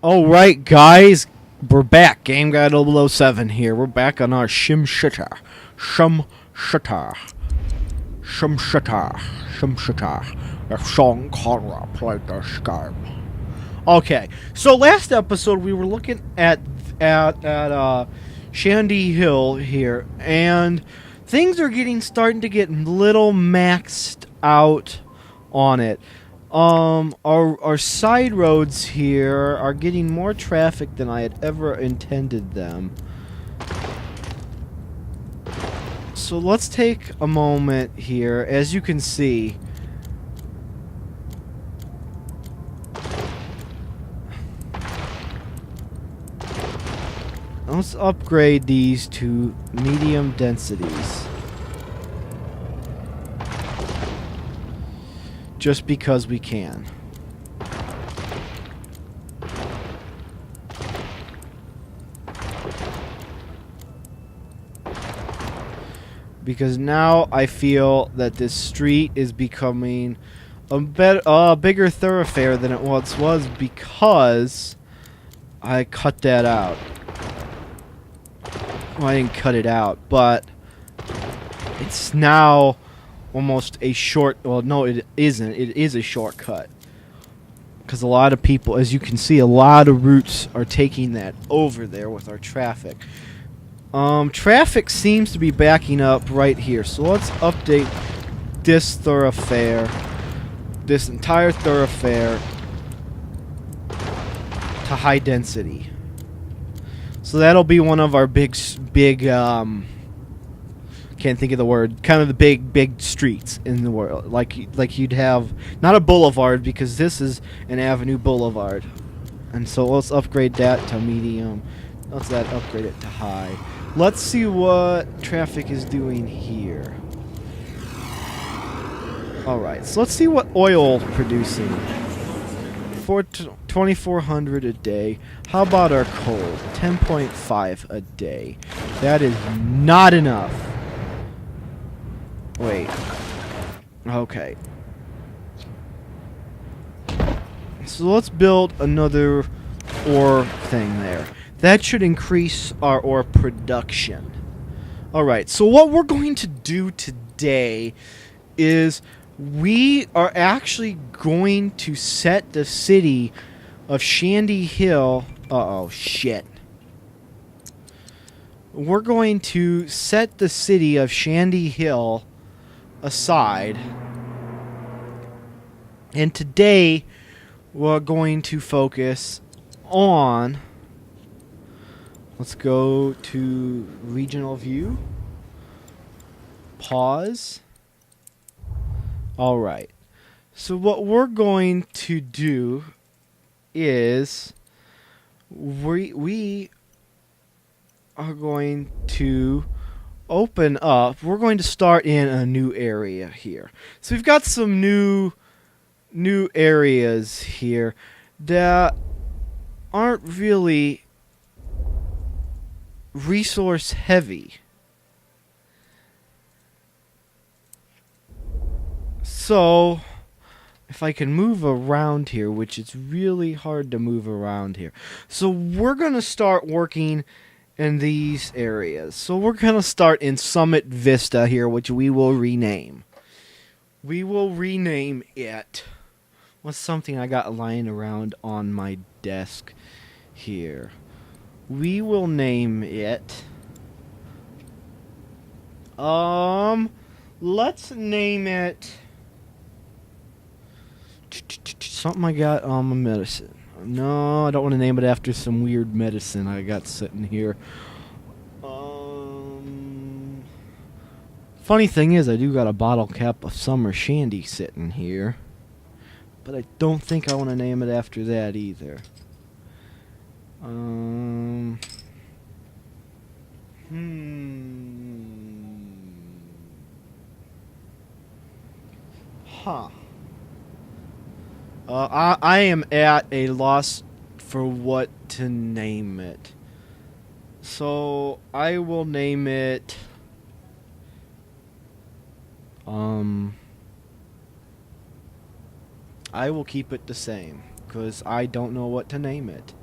Alright, guys, we're back. Game Guy 007 here. We're back on our SimCity. SimCity. SimCity. SimCity. If Sean Connery played this game. Okay, so last episode we were looking at Shandy Hill here, and things are starting to get little maxed out on it. Our side roads here are getting more traffic than I had ever intended them. So let's take a moment here. As you can see, let's upgrade these to medium densities. Just because we can. Because now I feel that this street is becoming a bigger thoroughfare than it once was because I cut that out. Well, I didn't cut it out, but it's now almost a short... Well, no, it isn't. It is a shortcut. Because a lot of people, as you can see, a lot of routes are taking that over there with our traffic. Traffic seems to be backing up right here. So let's update this thoroughfare. This entire thoroughfare to high density. So that'll be one of our big can't think of the word. Kind of the big streets in the world, like you'd have not a boulevard because this is an avenue boulevard, and so let's upgrade that to medium. Let's upgrade it to high. Let's see what traffic is doing here. All right, so let's see what oil producing. 2,400 a day. How about our coal? 10.5 a day. That is not enough. Wait. Okay. So let's build another ore thing there. That should increase our ore production. Alright, so what we're going to do today is we are actually going to set the city of Shandy Hill... Uh-oh, shit. We're going to set the city of Shandy Hill aside, and today we're going to focus on, let's go to regional view, pause. Alright, so what we're going to do is we are going to open up. We're going to start in a new area here. So we've got some new areas here that aren't really resource heavy. So if I can move around here, which it's really hard to move around here. So we're going to start working in these areas. So we're going to start in Summit Vista here, which we will rename. We will rename it. What's something I got lying around on my desk here? We will name it... let's name it... something I got on my medicine. No, I don't want to name it after some weird medicine I got sitting here. Funny thing is, I do got a bottle cap of Summer Shandy sitting here. But I don't think I want to name it after that either. Huh. I am at a loss for what to name it. So I will name it I will keep it the same, because I don't know what to name it.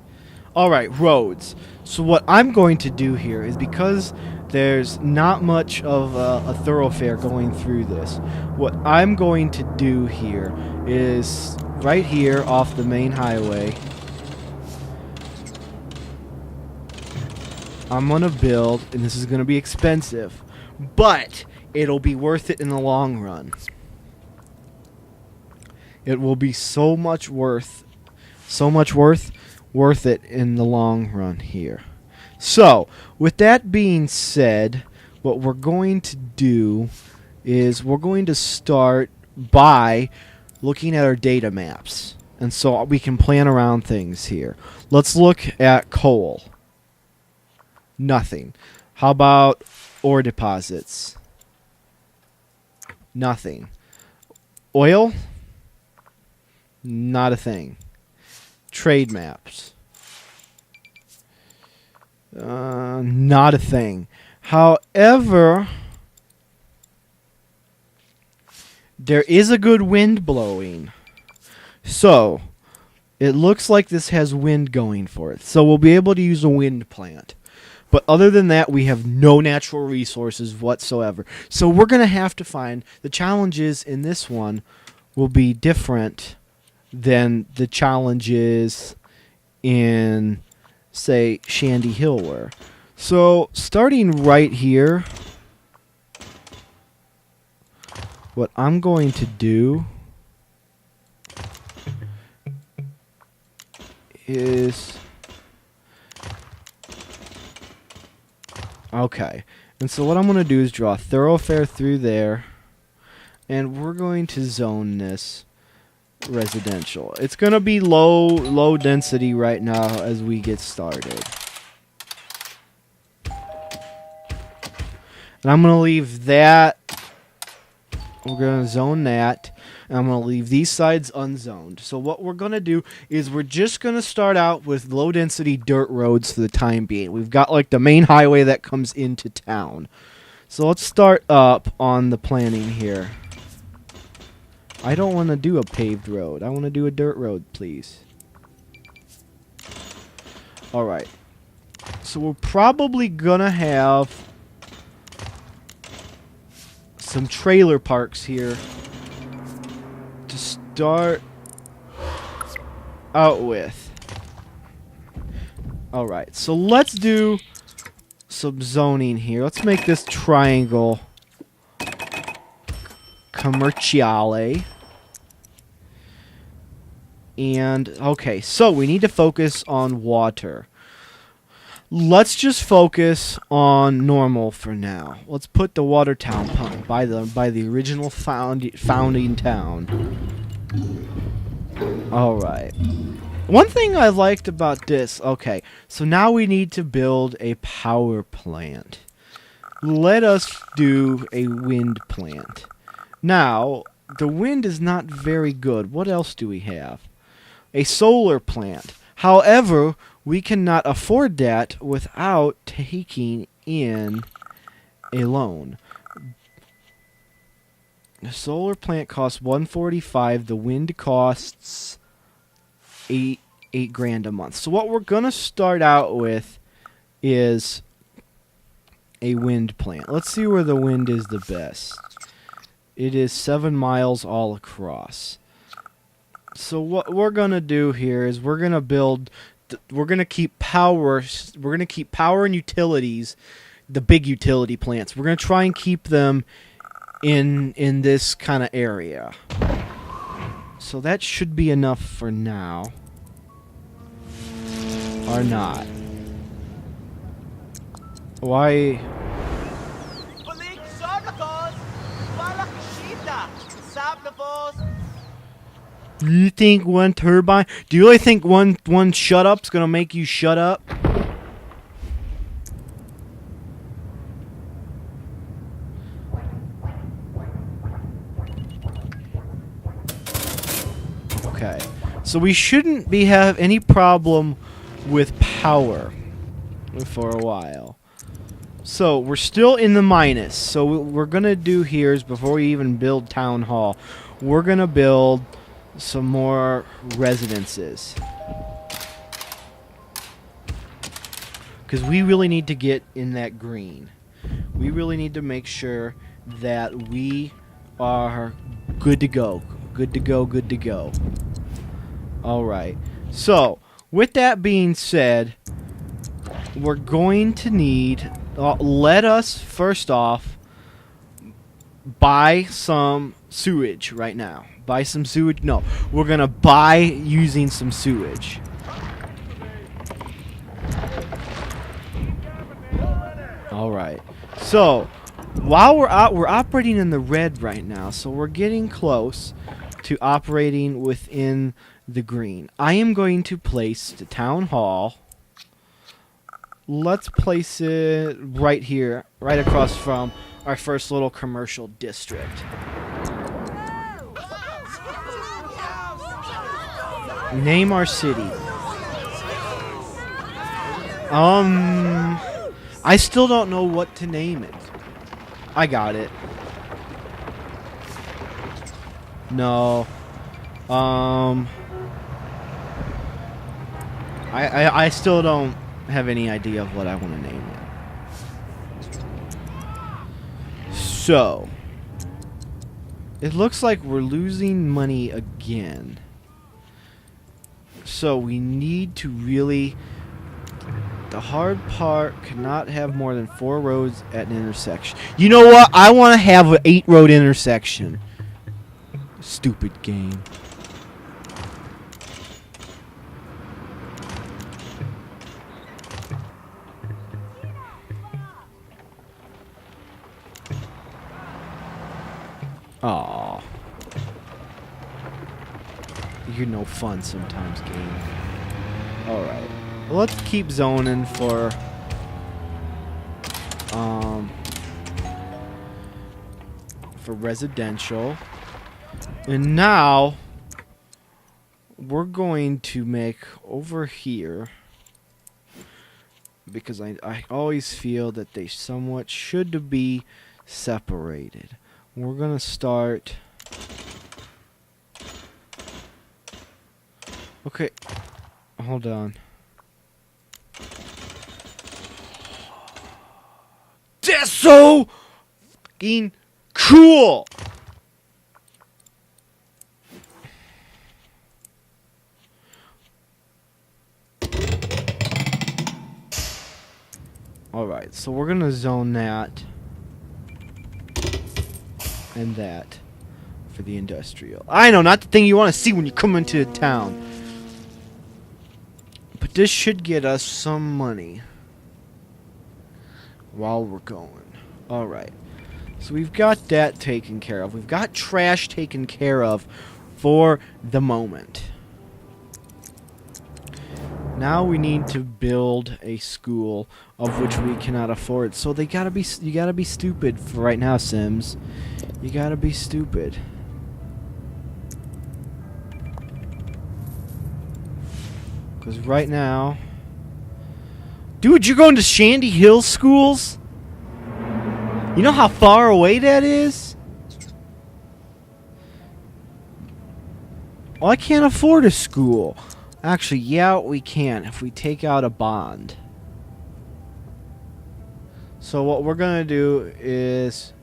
Alright, roads. So what I'm going to do here is, because there's not much of a thoroughfare going through this, what I'm going to do here is right here off the main highway, I'm going to build, and this is going to be expensive, but it'll be worth it in the long run. It will be so much worth it in the long run here. So, with that being said, what we're going to do is we're going to start by looking at our data maps. And so we can plan around things here. Let's look at coal. Nothing. How about ore deposits? Nothing. Oil? Not a thing. Trade maps. Not a thing. However, there is a good wind blowing. So, it looks like this has wind going for it. So we'll be able to use a wind plant. But other than that, we have no natural resources whatsoever. So we're going to have to find... The challenges in this one will be different than the challenges in, say, Shandy Hill were. So, starting right here, what I'm going to do is... Okay. And so what I'm going to do is draw a thoroughfare through there, and we're going to zone this residential. It's going to be low density right now as we get started. And I'm going to leave that. We're going to zone that. And I'm going to leave these sides unzoned. So what we're going to do is we're just going to start out with low density dirt roads for the time being. We've got like the main highway that comes into town. So let's start up on the planning here. I don't want to do a paved road. I want to do a dirt road, please. Alright. So we're probably going to have some trailer parks here to start out with. Alright, so let's do some zoning here. Let's make this triangle commerciale. And, okay, so we need to focus on water. Let's just focus on normal for now. Let's put the water town pump by the original founding town. Alright. One thing I liked about this, okay, so now we need to build a power plant. Let us do a wind plant. Now, the wind is not very good. What else do we have? A solar plant. However, we cannot afford that without taking in a loan. The solar plant costs $145. The wind costs $8 grand a month. So what we're gonna start out with is a wind plant. Let's see where the wind is the best. It is 7 miles all across. So what we're gonna do here is we're gonna build. We're gonna keep power. We're gonna keep power and utilities, the big utility plants. We're gonna try and keep them in this kind of area. So that should be enough for now. Or not. Why? You think one turbine? Do you really think one shut up's gonna make you shut up? Okay, so we shouldn't have any problem with power for a while. So we're still in the minus. So what we're gonna do here is, before we even build town hall, we're gonna build some more residences. because we really need to get in that green. We really need to make sure that we are good to go. Good to go, good to go. Alright. So, with that being said, we're going to need... let us, first off, buy some sewage right now. Buy some sewage. No, we're going to buy using some sewage. Alright. So, while we're operating in the red right now, so we're getting close to operating within the green. I am going to place the town hall. Let's place it right here, right across from our first little commercial district. Name our city. I still don't know what to name it. I got it. No. I still don't have any idea of what I want to name it. So, it looks like we're losing money again. So we need to really... The hard part cannot have more than 4 roads at an intersection. You know what? I want to have an 8-road intersection. Stupid game. Aww. You're no fun sometimes, game. Alright. Well, let's keep zoning for residential. And now we're going to make over here, because I always feel that they somewhat should be separated. We're gonna start. Okay, hold on. That's so fucking cool. Alright, so we're gonna zone that and that for the industrial. I know, not the thing you want to see when you come into a town. But this should get us some money while we're going. Alright. So we've got that taken care of. We've got trash taken care of for the moment. Now we need to build a school of which we cannot afford. So you gotta be stupid for right now, Sims. You gotta be stupid. Because right now... Dude, you're going to Shandy Hill schools? You know how far away that is? Well, I can't afford a school. Actually, yeah, we can if we take out a bond. So what we're going to do is...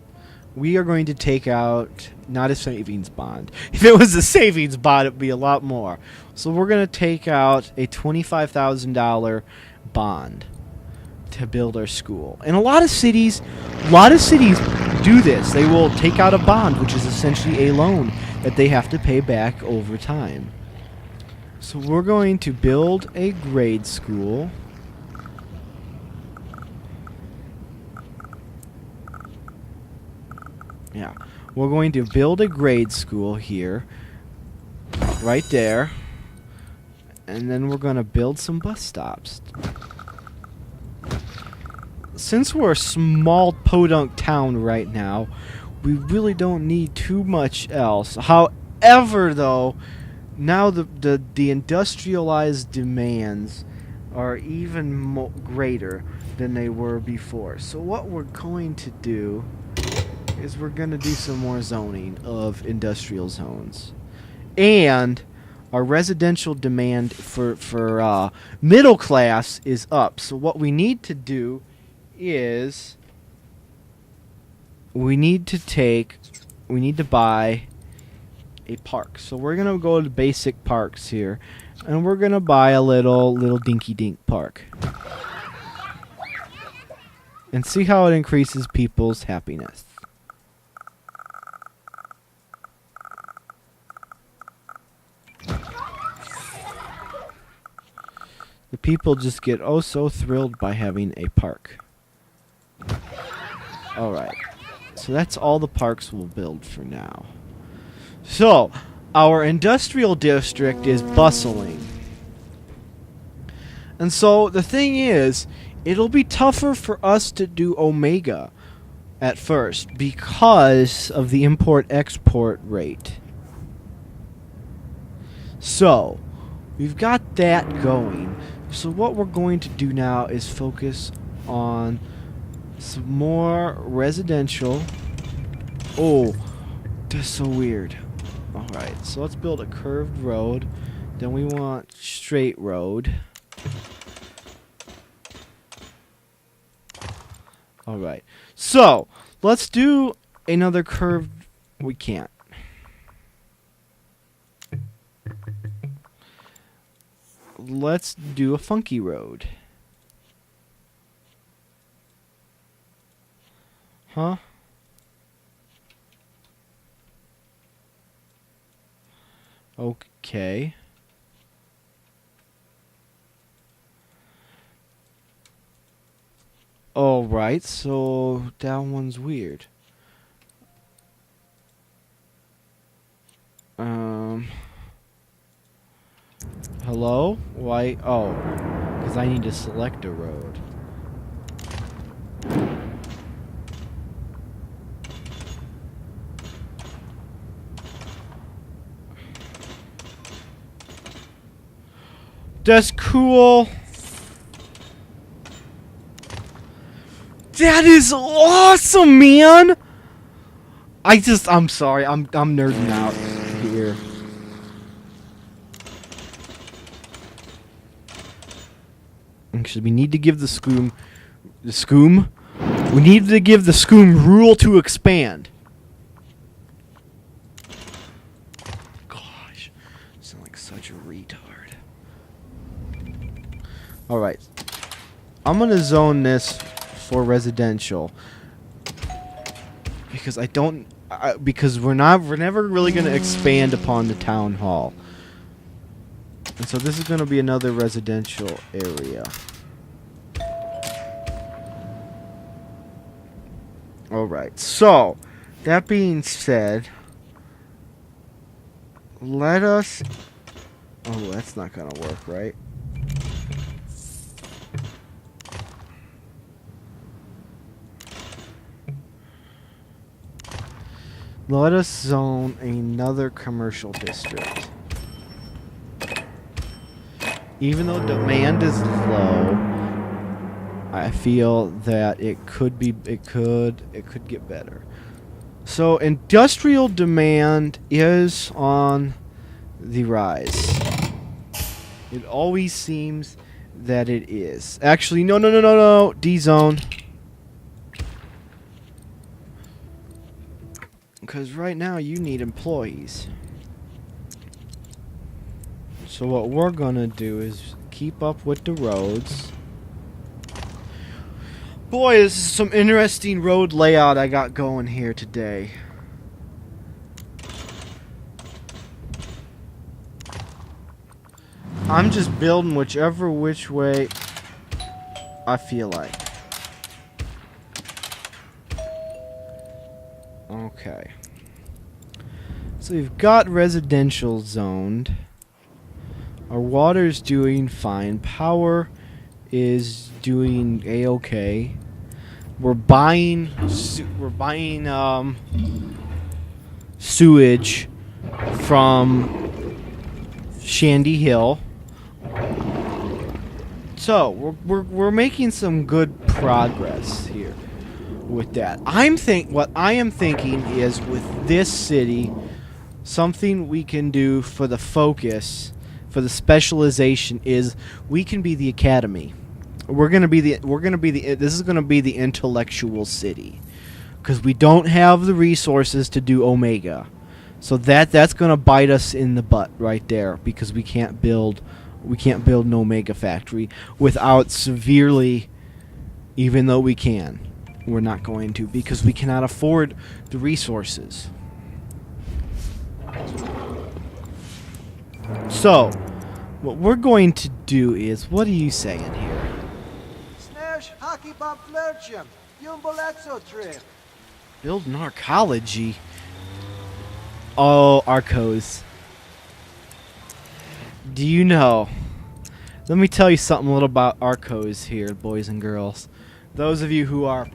We are going to take out, not a savings bond. If it was a savings bond, it would be a lot more. So we're going to take out a $25,000 bond to build our school. And a lot of cities do this. They will take out a bond, which is essentially a loan that they have to pay back over time. So we're going to build a grade school. Yeah, we're going to build a grade school here, right there, and then we're going to build some bus stops. Since we're a small podunk town right now, we really don't need too much else. However, though, now the industrialized demands are even greater than they were before. So what we're going to do is we're going to do some more zoning of industrial zones. And our residential demand for middle class is up. So what we need to do is we need to buy a park. So we're gonna go to basic parks here, and we're gonna buy a little dinky dink park, and see how it increases people's happiness. The people just get oh so thrilled by having a park. Alright. So that's all the parks we'll build for now. So, our industrial district is bustling. And so, the thing is, it'll be tougher for us to do Omega at first because of the import-export rate. So, we've got that going. So what we're going to do now is focus on some more residential. Oh, that's so weird. Alright, so let's build a curved road. Then we want straight road. Alright, so let's do another curved. We can't. Let's do a funky road. Huh? Okay. Alright, so that one's weird. Hello? Why? Oh, because I need to select a road. That's cool. That is awesome, man. I'm sorry. I'm nerding out here. Actually, we need to give the Scoom. We need to give the Scoom rule to expand. Gosh, I sound like such a retard. Alright. I'm gonna zone this for residential. Because because we're never really gonna expand upon the town hall. And so this is gonna be another residential area. Alright, so that being said, let us. Oh, that's not gonna work, right? Let us zone another commercial district. Even though demand is low, I feel that it could get better. So industrial demand is on the rise. It always seems that it is. Actually, no. D-zone. Because right now you need employees. So what we're gonna do is keep up with the roads. Boy, this is some interesting road layout I got going here today. I'm just building which way I feel like. Okay. So we've got residential zoned. Our water's doing fine. Power is doing a-okay. We're buying sewage from Shandy Hill. So we're making some good progress here with that. What I am thinking is with this city, something we can do for the focus, for the specialization, is we can be the academy. This is gonna be the intellectual city, because we don't have the resources to do Omega, so that's gonna bite us in the butt right there, because we can't build an Omega factory without severely, even though we can, we're not going to, because we cannot afford the resources. So, what we're going to do is, what are you saying here? Build an arcology. Oh, Arcos. Do you know? Let me tell you something a little about Arcos here, boys and girls. Those of you who are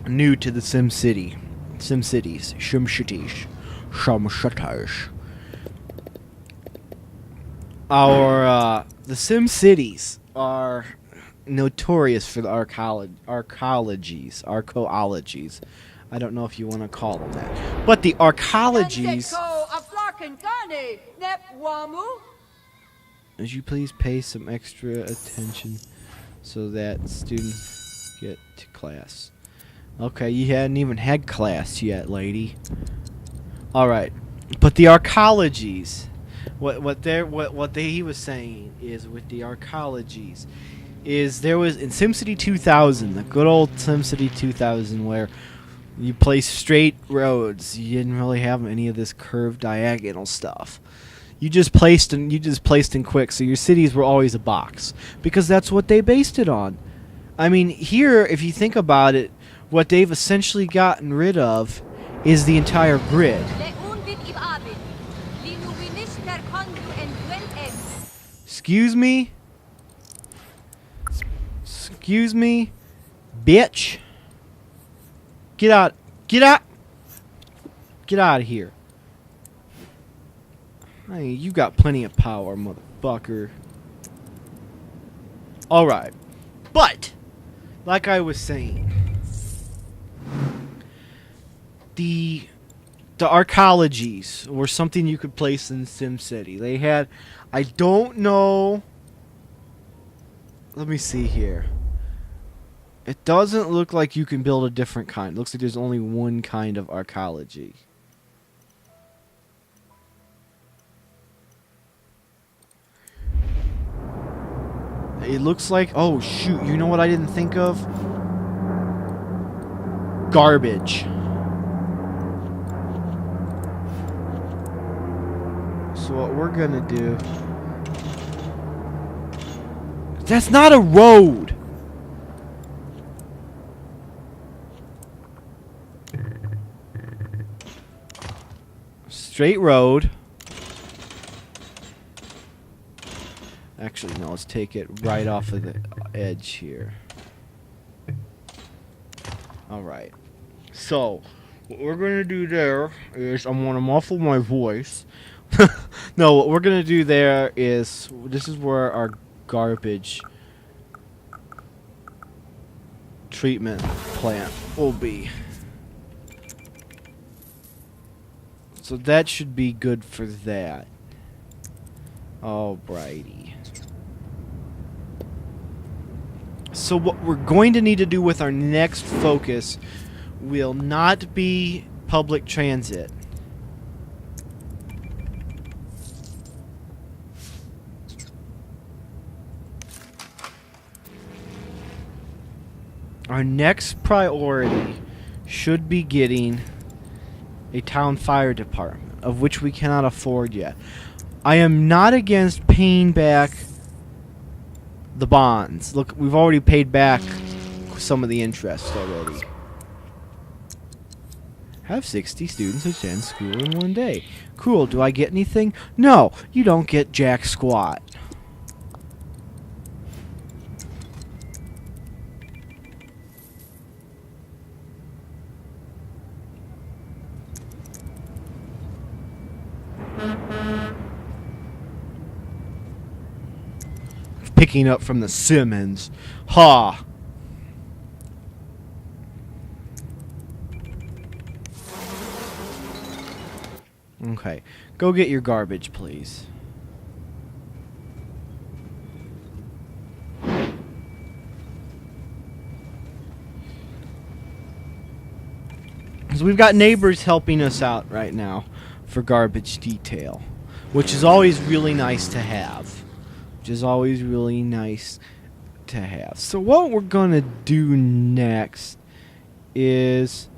new to the SimCities, SimCities. The SimCities are notorious for the arcologies. I don't know if you want to call them that. But the arcologies... Would you please pay some extra attention so that students get to class? Okay, you hadn't even had class yet, lady. Alright. But the arcologies... What he was saying is, with the arcologies, is there was in SimCity 2000, the good old SimCity 2000, where you placed straight roads. You didn't really have any of this curved diagonal stuff. You just placed in quick, so your cities were always a box, because that's what they based it on. I mean, here, if you think about it, what they've essentially gotten rid of is the entire grid. Excuse me? Excuse me? Bitch? Get out. Get out. Get out of here. Hey, you got plenty of power, motherfucker. Alright. But, like I was saying, the arcologies were something you could place in SimCity. They had, I don't know, let me see here. It doesn't look like you can build a different kind. It looks like there's only one kind of arcology. It looks like, oh shoot, you know what I didn't think of? Garbage. So what we're gonna do... That's not a road! Straight road. Actually, no, let's take it right off of the edge here. Alright. So, what we're gonna do there is, I'm gonna muffle my voice. No, what we're gonna do there is, this is where our garbage treatment plant will be. So that should be good for that. Alrighty. So what we're going to need to do with our next focus will not be public transit. Our next priority should be getting a town fire department, of which we cannot afford yet. I am not against paying back the bonds. Look, we've already paid back some of the interest already. Have 60 students attend school in one day. Cool, do I get anything? No, you don't get jack squat. Picking up from the Simmons. Ha! Okay. Go get your garbage, please. So we've got neighbors helping us out right now for garbage detail, which is always really nice to have. So what we're going to do next is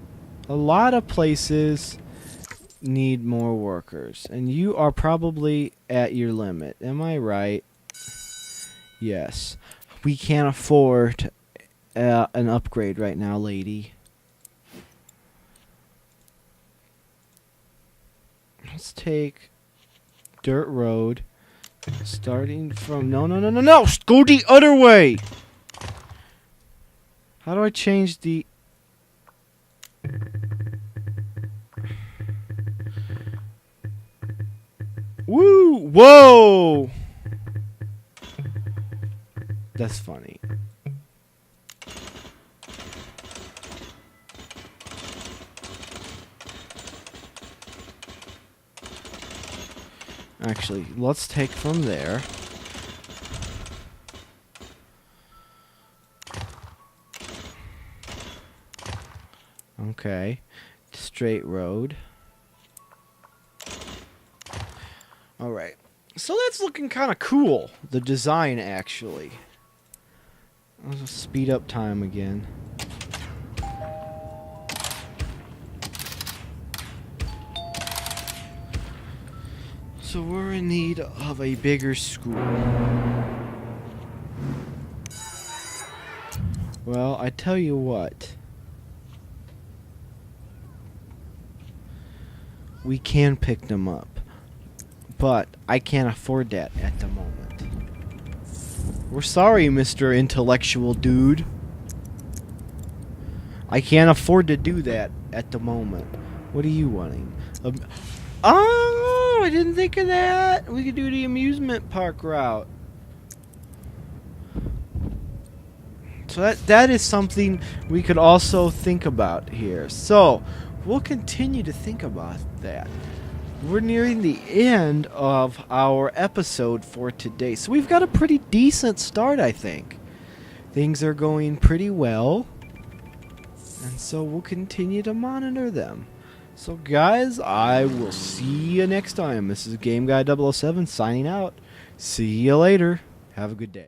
a lot of places need more workers, and you are probably at your limit. Am I right? Yes. We can't afford an upgrade right now, lady. Let's take dirt road, starting from... No! Go the other way! How do I change the... Woo! Whoa! That's funny. Actually, let's take from there. Okay. Straight road. Alright. So that's looking kind of cool. The design, actually. I'll just speed up time again. So we're in need of a bigger school. Well, I tell you what. We can pick them up. But I can't afford that at the moment. We're sorry, Mr. Intellectual Dude. I can't afford to do that at the moment. What are you wanting? Oh, I didn't think of that. We could do the amusement park route. So that is something we could also think about here. So we'll continue to think about that. We're nearing the end of our episode for today. So we've got a pretty decent start, I think. Things are going pretty well. And so we'll continue to monitor them. So guys, I will see you next time. This is Game Guy 007 signing out. See you later. Have a good day.